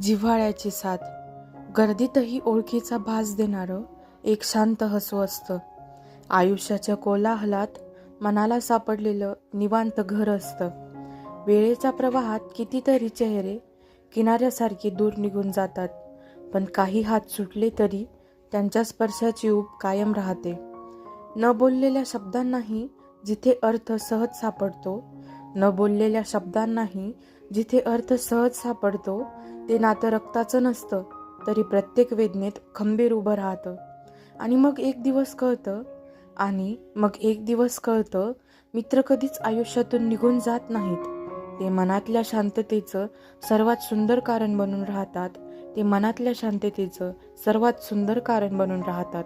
जिव्हाळ्याची साथ. गर्दीतही ओळखीचा भास देणारं एक शांत हसू असतं. आयुष्याच्या कोलाहलात मनाला सापडलेलं निवांत घर असतं. वेळेच्या प्रवाहात कितीतरी चेहरे किनाऱ्यासारखे दूर निघून जातात, पण काही हात सुटले तरी त्यांच्या स्पर्शाची ऊब कायम राहते. न बोललेल्या शब्दांनाही जिथे अर्थ सहज सापडतो, न बोललेल्या शब्दांनाही जिथे अर्थ सहज सापडतो, ते नातं रक्ताचं नसतं तरी प्रत्येक वेदनेत खंबीर उभं राहतं. आणि मग एक दिवस कळतं, मित्र कधीच आयुष्यातून निघून जात नाहीत. ते मनातल्या शांततेचं सर्वात सुंदर कारण बनून राहतात.